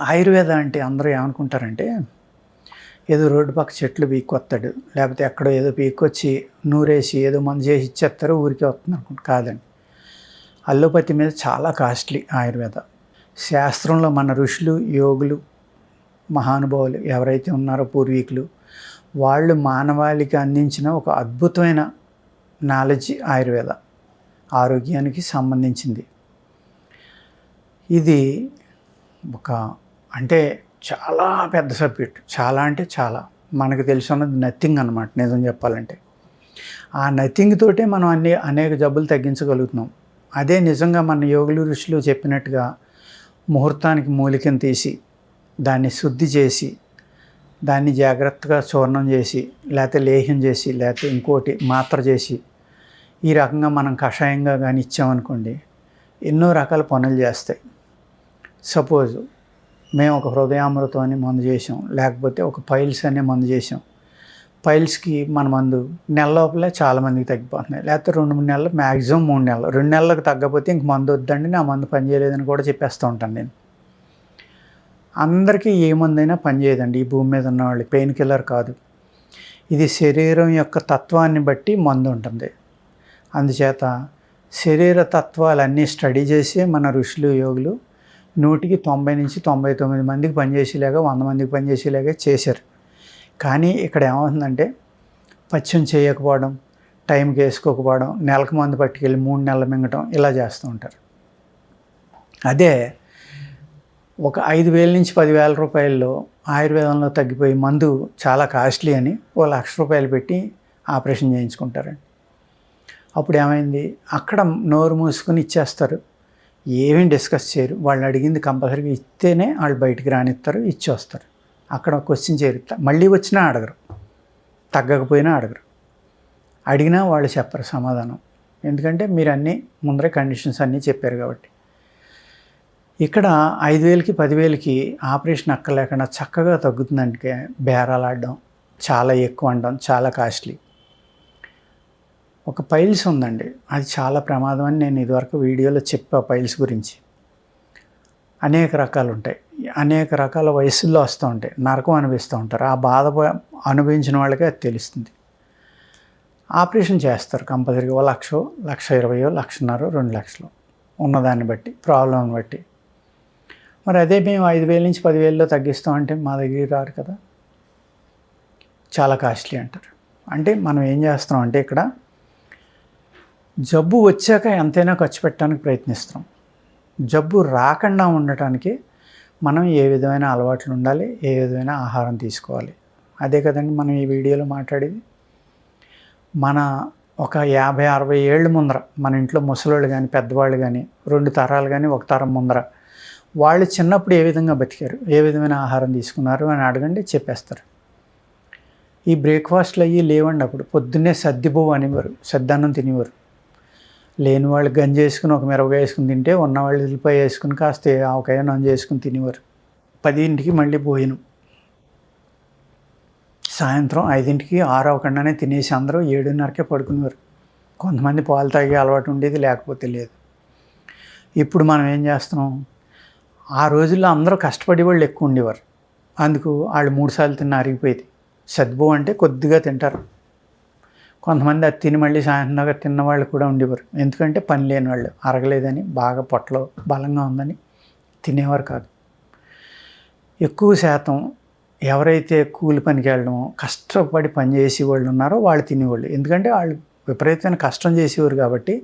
ఆయుర్వేద అంటే అందరూ ఏమనుకుంటారంటే ఏదో రోడ్డు పక్క చెట్లు పీక్కొస్తాడు, లేకపోతే ఎక్కడో ఏదో పీక్కొచ్చి నూరేసి ఏదో మందు చేసి ఇచ్చేస్తారు, ఊరికే వస్తుంది అనుకుంటా. కాదండి, అల్లోపతి మీద చాలా కాస్ట్లీ ఆయుర్వేద. శాస్త్రంలో మన ఋషులు, యోగులు, మహానుభావులు ఎవరైతే ఉన్నారో పూర్వీకులు, వాళ్ళు మానవాళికి అందించిన ఒక అద్భుతమైన నాలెడ్జ్ ఆయుర్వేద, ఆరోగ్యానికి సంబంధించింది. ఇది ఒక అంటే చాలా పెద్ద సబ్జెక్ట్. చాలా అంటే చాలా, మనకు తెలుసున్నది నథింగ్ అన్నమాట నిజం చెప్పాలంటే. ఆ నథింగ్ తోటే మనం అనేక జబ్బులు తగ్గించగలుగుతున్నాం. అదే నిజంగా మన యోగులు ఋషులు చెప్పినట్టుగా ముహూర్తానికి మూలికను తీసి దాన్ని శుద్ధి చేసి దాన్ని జాగ్రత్తగా చూర్ణం చేసి లేకపోతే లేహ్యం చేసి లేకపోతే ఇంకోటి మాత్ర చేసి ఈ రకంగా మనం కషాయంగా కానీ ఇచ్చామనుకోండి, ఎన్నో రకాల పనులు చేస్తాయి. సపోజ్ మేము ఒక హృదయామృతం అని మందు చేసాం, లేకపోతే ఒక పైల్స్ అనే మందు చేసాం. పైల్స్కి మన మందు నెల లోపలే చాలామందికి తగ్గిపోతున్నాయి, లేకపోతే 2-3 నెలలు, మ్యాక్సిమం 3 నెలలు. 2 నెలలకు తగ్గకపోతే ఇంక మందు వద్దండి, నా మందు పనిచేయలేదని కూడా చెప్పేస్తూ ఉంటాను నేను. అందరికీ ఏ మందైనా పనిచేయదండి ఈ భూమి మీద ఉన్న వాళ్ళకి, పెయిన్ కిల్లర్ కాదు. ఇది శరీరం యొక్క తత్వాన్ని బట్టి మందు ఉంటుంది. అందుచేత శరీర తత్వాలన్నీ స్టడీ చేసి మన ఋషులు, యోగులు 100కి 90 నుంచి 99 మందికి పనిచేసేలాగా, 100 మందికి పనిచేసేలాగా చేశారు. కానీ ఇక్కడ ఏమవుతుందంటే పథ్యం చేయకపోవడం, టైంకి వేసుకోకపోవడం, నెలకు మందు పట్టుకెళ్ళి 3 నెలలు మింగటం, ఇలా చేస్తూ ఉంటారు. అదే ఒక 5,000 నుంచి 10,000 రూపాయల్లో ఆయుర్వేదంలో తగ్గిపోయి మందు చాలా కాస్ట్లీ అని ఓ ₹1,00,000 పెట్టి ఆపరేషన్ చేయించుకుంటారండి. అప్పుడు ఏమైంది, అక్కడ నోరు మూసుకొని ఇచ్చేస్తారు, ఏమీ డిస్కస్ చేయరు. వాళ్ళు అడిగింది కంపల్సరీగా ఇస్తేనే వాళ్ళు బయటికి రానిస్తారు, ఇచ్చి వస్తారు. అక్కడ క్వశ్చన్ చేరుతా, మళ్ళీ వచ్చినా అడగరు, తగ్గకపోయినా అడగరు. అడిగినా వాళ్ళు చెప్పరు సమాధానం, ఎందుకంటే మీరు అన్నీ ముందరే కండిషన్స్ అన్నీ చెప్పారు కాబట్టి. ఇక్కడ 5,000కి 10,000కి ఆపరేషన్ అక్కర్లేకుండా చక్కగా తగ్గుతుందంటే బేరాలు ఆడడం, చాలా ఎక్కువ అనడం, చాలా కాస్ట్లీ. ఒక పైల్స్ ఉందండి, అది చాలా ప్రమాదం అని నేను ఇదివరకు వీడియోలో చెప్పా. పైల్స్ గురించి అనేక రకాలు ఉంటాయి, అనేక రకాల వయసుల్లో వస్తూ ఉంటాయి, నరకం అనిపిస్తూ ఉంటారు. ఆ బాధ అనుభవించిన వాళ్ళకే అది తెలుస్తుంది. ఆపరేషన్ చేస్తారు కంపల్సరీగా, 1,00,000, 1,20,000, 1,50,000, 2,00,000 ఉన్నదాన్ని బట్టి, ప్రాబ్లం బట్టి. మరి అదే మేము 5,000 నుంచి 10,000లో తగ్గిస్తామంటే మా దగ్గర రారు కదా, చాలా కాస్ట్లీ అంటారు. అంటే మనం ఏం చేస్తున్నాం అంటే ఇక్కడ జబ్బు వచ్చాక ఎంతైనా ఖర్చు పెట్టడానికి ప్రయత్నిస్తాం. జబ్బు రాకుండా ఉండటానికి మనం ఏ విధమైన అలవాట్లు ఉండాలి, ఏ విధమైన ఆహారం తీసుకోవాలి, అదే కదండి మనం ఈ వీడియోలో మాట్లాడేది. మన ఒక 50-60 ఏళ్ళ ముందర మన ఇంట్లో ముసలోళ్ళు కానీ, పెద్దవాళ్ళు కానీ, 2 తరాలు కానీ, 1 తరం ముందర వాళ్ళు చిన్నప్పుడు ఏ విధంగా బతికారు, ఏ విధమైన ఆహారం తీసుకున్నారు అని అడగండి, చెప్పేస్తారు. ఈ బ్రేక్ఫాస్ట్లు అయ్యి లేవండి. అప్పుడు పొద్దున్నే సద్దిబువ్వ అనేవారు, సద్దన్నం తినేవారు. లేని వాళ్ళు గంజి వేసుకుని ఒక మిరపకాయ వేసుకుని తింటే, ఉన్నవాళ్ళు ఉల్లిపాయ వేసుకుని కాస్త ఆవకాయ నంజు వేసుకుని తినేవారు. 10ంటికి మళ్ళీ భోజనం, సాయంత్రం 5ంటికి 6 అవ్వకుండానే తినేసి అందరూ 7:30కే పడుకునేవారు. కొంతమంది పాలు తాగే అలవాటు ఉండేది, లేకపోతే లేదు. ఇప్పుడు మనం ఏం చేస్తున్నాం, ఆ రోజుల్లో అందరూ కష్టపడే వాళ్ళు ఎక్కువ ఉండేవారు, అందుకు వాళ్ళు 3 సార్లు తిన్న అరిగిపోయేది. సద్బువ్వ అంటే కొద్దిగా తింటారు, కొంతమంది అది తిని మళ్ళీ సాయంత్రం దాకా తిన్నవాళ్ళు కూడా ఉండేవారు. ఎందుకంటే పని లేని వాళ్ళు, అరగలేదని, బాగా పొట్టలో బలంగా ఉందని తినేవారు కాదు. ఎక్కువ శాతం ఎవరైతే కూలి పనికి వెళ్ళడమో, కష్టపడి పని చేసే వాళ్ళు ఉన్నారో వాళ్ళు తినేవాళ్ళు. ఎందుకంటే వాళ్ళు విపరీతమైన కష్టం చేసేవారు కాబట్టి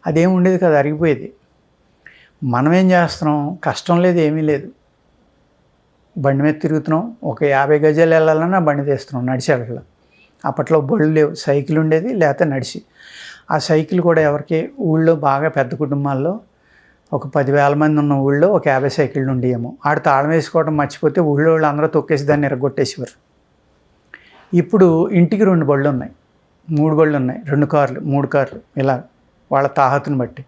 అదేం ఉండేది కాదు, అరిగిపోయేది. మనం ఏం చేస్తున్నాం, కష్టం లేదు, ఏమీ లేదు, బండి మీద తిరుగుతున్నాం, ఒక 50 గజాలు వెళ్ళాలన్నా బండి తీస్తున్నాం, నడిచి వెళ్ళాలి. అప్పట్లో బళ్ళు లేవు, సైకిల్ ఉండేది, లేకపోతే నడిచి. ఆ సైకిల్ కూడా ఎవరికి, ఊళ్ళో బాగా పెద్ద కుటుంబాల్లో ఒక 10,000 మంది ఉన్న ఊళ్ళో ఒక 50 సైకిళ్ళు ఉండేమో. ఆడు తాళం వేసుకోవడం మర్చిపోతే ఊళ్ళో వాళ్ళు అందరూ తొక్కేసి దాన్ని ఎరగొట్టేసేవారు. ఇప్పుడు ఇంటికి 2 బళ్ళు ఉన్నాయి, 3 బళ్ళు ఉన్నాయి, 2 కార్లు, 3 కార్లు, ఇలా వాళ్ళ తాహతుని బట్టి.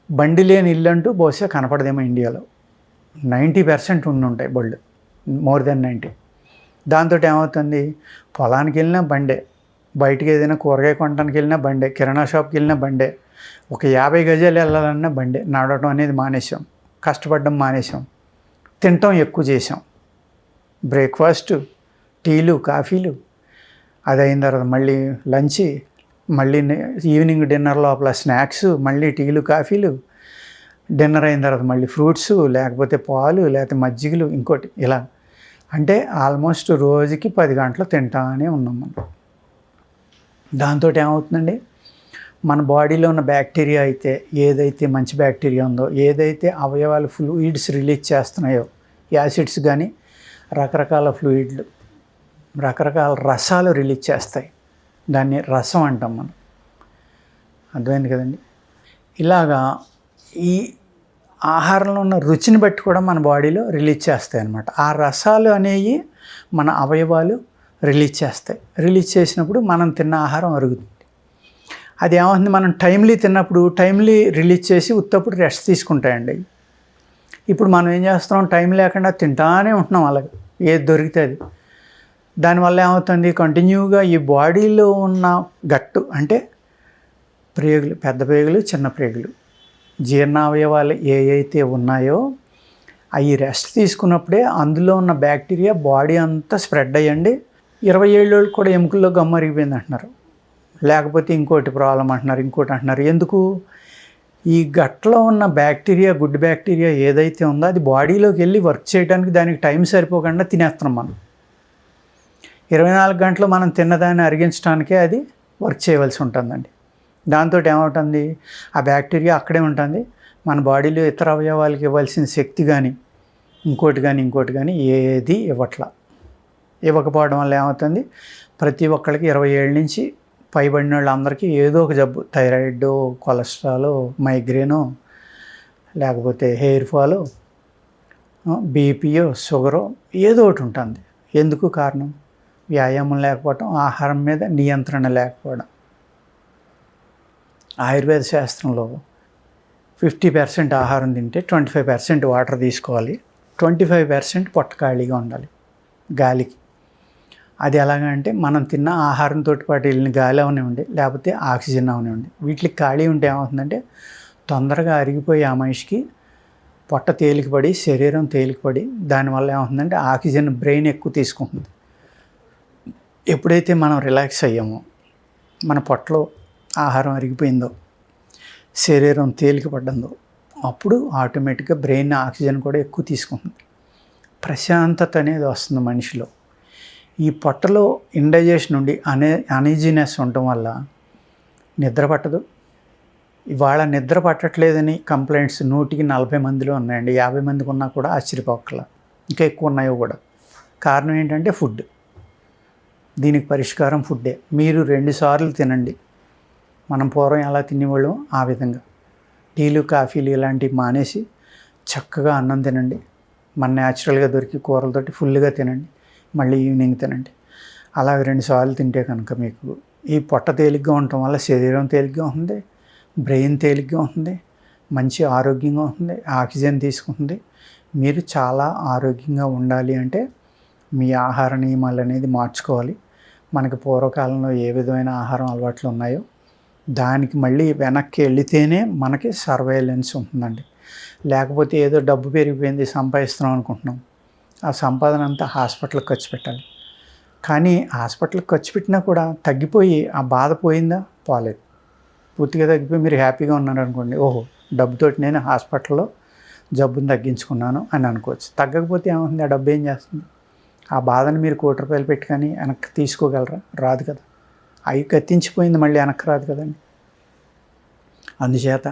బండి లేని ఇల్లు అంటూ బహుశా కనపడదేమో ఇండియాలో. 90% ఉంటాయి బళ్ళు, మోర్ దెన్ 90. దాంతో ఏమవుతుంది, పొలానికి వెళ్ళినా బండే, బయటికి ఏదైనా కూరగాయ కొనడానికి వెళ్ళినా బండే, కిరాణా షాప్కి వెళ్ళినా బండే, ఒక 50 గజాలు వెళ్ళాలన్నా బండి, నడవడం అనేది మానేసాం, కష్టపడడం మానేసాం, తినటం ఎక్కువ చేసాం. బ్రేక్ఫాస్ట్, టీలు, కాఫీలు, అది అయిన తర్వాత మళ్ళీ లంచ్, మళ్ళీ ఈవినింగ్ డిన్నర్ లోపల స్నాక్స్, మళ్ళీ టీలు, కాఫీలు, డిన్నర్ అయిన తర్వాత మళ్ళీ ఫ్రూట్స్, లేకపోతే పాలు, లేకపోతే మజ్జిగలు, ఇంకోటి ఇలా. అంటే ఆల్మోస్ట్ రోజుకి 10 గంటలు తింటానే ఉన్నాం మనం. దాంతో ఏమవుతుందండి, మన బాడీలో ఉన్న బ్యాక్టీరియా అయితే, ఏదైతే మంచి బ్యాక్టీరియా ఉందో, ఏదైతే అవయవాలు ఫ్లూయిడ్స్ రిలీజ్ చేస్తున్నాయో, యాసిడ్స్ కానీ రకరకాల ఫ్లూయిడ్లు, రకరకాల రసాలు రిలీజ్ చేస్తాయి. దాన్ని రసం అంటాం మనం. అర్థమైంది కదండి. ఇలాగా ఈ ఆహారంలో ఉన్న రుచిని బట్టి కూడా మన బాడీలో రిలీజ్ చేస్తాయి అన్నమాట. ఆ రసాలు అనేవి మన అవయవాలు రిలీజ్ చేస్తాయి. రిలీజ్ చేసినప్పుడు మనం తిన్న ఆహారం అరుగుతుంది. అది ఏమవుతుంది, మనం టైమ్లీ తిన్నప్పుడు టైమ్లీ రిలీజ్ చేసి ఉత్తప్పుడు రెస్ట్ తీసుకుంటాయండి. ఇప్పుడు మనం ఏం చేస్తున్నాం, టైం లేకుండా తింటానే ఉంటున్నాం, అలాగే ఏది దొరికితే అది. దానివల్ల ఏమవుతుంది, కంటిన్యూగా ఈ బాడీలో ఉన్న గట్టు అంటే ప్రేగులు, పెద్ద ప్రేగులు, చిన్న ప్రేగులు, జీర్ణావయవాలు అయితే ఉన్నాయో అవి రెస్ట్ తీసుకున్నప్పుడే అందులో ఉన్న బ్యాక్టీరియా బాడీ అంతా స్ప్రెడ్ అయ్యండి. 20 ఏళ్ళోళ్ళు కూడా ఎముకల్లో గమ్మరిగిపోయింది అంటున్నారు, లేకపోతే ఇంకోటి ప్రాబ్లం అంటున్నారు, ఇంకోటి అంటున్నారు. ఎందుకు, ఈ గట్లో ఉన్న బ్యాక్టీరియా, గుడ్ బ్యాక్టీరియా ఏదైతే ఉందో అది బాడీలోకి వెళ్ళి వర్క్ చేయడానికి దానికి టైం సరిపోకుండా తినేస్తున్నాం మనం. 24 గంటలు మనం తిన్నదాన్ని అరిగించడానికే అది వర్క్ చేయవలసి ఉంటుందండి. దాంతో ఏమవుతుంది, ఆ బ్యాక్టీరియా అక్కడే ఉంటుంది. మన బాడీలో ఇతర అవయవాలకి ఇవ్వాల్సిన శక్తి కానీ ఇంకోటి కానీ ఏది ఇవ్వకపోవడం వల్ల ఏమవుతుంది, ప్రతి ఒక్కరికి 20 ఏళ్ళ నుంచి పైబడిన వాళ్ళందరికీ ఏదో ఒక జబ్బు, థైరాయిడ్, కొలెస్ట్రాల్, మైగ్రేను, లేకపోతే హెయిర్ ఫాలు, బీపీయో, షుగరో ఏదో ఒకటి ఉంటుంది. ఎందుకు కారణం, వ్యాయామం లేకపోవడం, ఆహారం మీద నియంత్రణ లేకపోవడం. ఆయుర్వేద శాస్త్రంలో 50% ఆహారం తింటే 25% వాటర్ తీసుకోవాలి, 25% పొట్ట ఖాళీగా ఉండాలి గాలికి. అది ఎలాగంటే మనం తిన్న ఆహారంతో పాటు వెళ్ళిన గాలి అవనివ్వండి, లేకపోతే ఆక్సిజన్ అవనివ్వండి, వీటికి ఖాళీ ఉంటే ఏమవుతుందంటే తొందరగా అరిగిపోయి ఆ మనిషికి పొట్ట తేలికపడి, శరీరం తేలికపడి, దానివల్ల ఏమవుతుందంటే ఆక్సిజన్ బ్రెయిన్ ఎక్కువ తీసుకుంటుంది. ఎప్పుడైతే మనం రిలాక్స్ అయ్యామో, మన పొట్టలో ఆహారం అరిగిపోయిందో, శరీరం తేలికపడ్డందో, అప్పుడు ఆటోమేటిక్గా బ్రెయిన్ ఆక్సిజన్ కూడా ఎక్కువ తీసుకుంటుంది. ప్రశాంతత అనేది వస్తుంది మనిషిలో. ఈ పొట్టలో ఇండైజెషన్ ఉండి అనీజీనెస్ ఉండటం వల్ల నిద్ర పట్టదు. ఇవాళ నిద్ర పట్టట్లేదని కంప్లైంట్స్ 100కి 40 మందిలో ఉన్నాయండి. 50 మందికి ఉన్నా కూడా ఆశ్చర్యపోకలా, ఇంకా ఎక్కువ ఉన్నాయో కూడా. కారణం ఏంటంటే ఫుడ్. దీనికి పరిష్కారం ఫుడ్డే. మీరు 2 సార్లు తినండి. మనం పూర్వం ఎలా తినేవాళ్ళం ఆ విధంగా టీలు, కాఫీలు ఇలాంటివి మానేసి చక్కగా అన్నం తినండి. మన న్యాచురల్గా దొరికి కూరలతోటి ఫుల్గా తినండి, మళ్ళీ ఈవినింగ్ తినండి. అలాగ 2 సార్లు తింటే కనుక మీకు ఈ పొట్ట తేలిగ్గా ఉండటం వల్ల శరీరం తేలిగ్గా ఉంటుంది, బ్రెయిన్ తేలిగ్గా ఉంటుంది, మంచి ఆరోగ్యంగా ఉంటుంది, ఆక్సిజన్ తీసుకుంటుంది. మీరు చాలా ఆరోగ్యంగా ఉండాలి అంటే మీ ఆహార నియమాలు అనేది మార్చుకోవాలి. మనకి పూర్వకాలంలో ఏ విధమైన ఆహారం అలవాట్లు ఉన్నాయో దానికి మళ్ళీ వెనక్కి వెళితేనే మనకి సర్వైలెన్స్ ఉంటుందండి. లేకపోతే ఏదో డబ్బు పెరిగిపోయింది సంపాదిస్తున్నాం అనుకుంటున్నాం, ఆ సంపాదన అంతా హాస్పిటల్కి ఖర్చు పెట్టాలి. కానీ హాస్పిటల్కి ఖర్చు పెట్టినా కూడా తగ్గిపోయి ఆ బాధ పోయిందా, పోలేదు. పూర్తిగా తగ్గిపోయి మీరు హ్యాపీగా ఉన్నారనుకోండి, ఓహో డబ్బుతోటి నేను హాస్పిటల్లో జబ్బుని తగ్గించుకున్నాను అని అనుకోవచ్చు. తగ్గకపోతే ఏమవుతుంది, ఆ డబ్బు ఏం చేస్తుంది? ఆ బాధను మీరు ₹1,00,000 పెట్టి కానీ వెనక్కి తీసుకోగలరా? రాదు కదా. అవి కత్తించిపోయింది, మళ్ళీ వెనక్కి రాదు కదండి. అందుచేత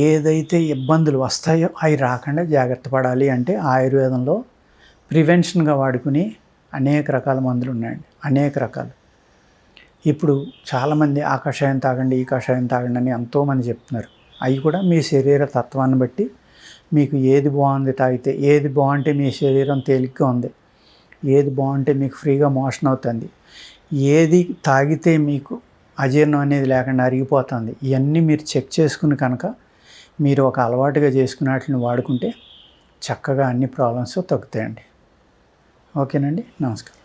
ఏదైతే ఇబ్బందులు వస్తాయో అవి రాకుండా జాగ్రత్త పడాలి అంటే ఆయుర్వేదంలో ప్రివెన్షన్గా వాడుకుని అనేక రకాల మందులు ఉన్నాయండి, అనేక రకాలు. ఇప్పుడు చాలామంది ఆ కషాయం తాగండి, ఈ కషాయం తాగండి అని ఎంతోమంది చెప్తున్నారు. అవి కూడా మీ శరీర తత్వాన్ని బట్టి మీకు ఏది బాగుంది తాగితే, ఏది బాగుంటే మీ శరీరం తేలిగ్గా ఉంది, ఏది బాగుంటే మీకు ఫ్రీగా మోషన్ అవుతుంది, ఏది తాగితే మీకు అజీర్ణం అనేది లేకుండా అరిగిపోతుంది, ఇవన్నీ మీరు చెక్ చేసుకుని కనుక మీరు ఒక అలవాటుగా చేసుకునే వాటిని వాడుకుంటే చక్కగా అన్ని ప్రాబ్లమ్స్ తగ్గుతాయండి. ఓకేనండి, నమస్కారం.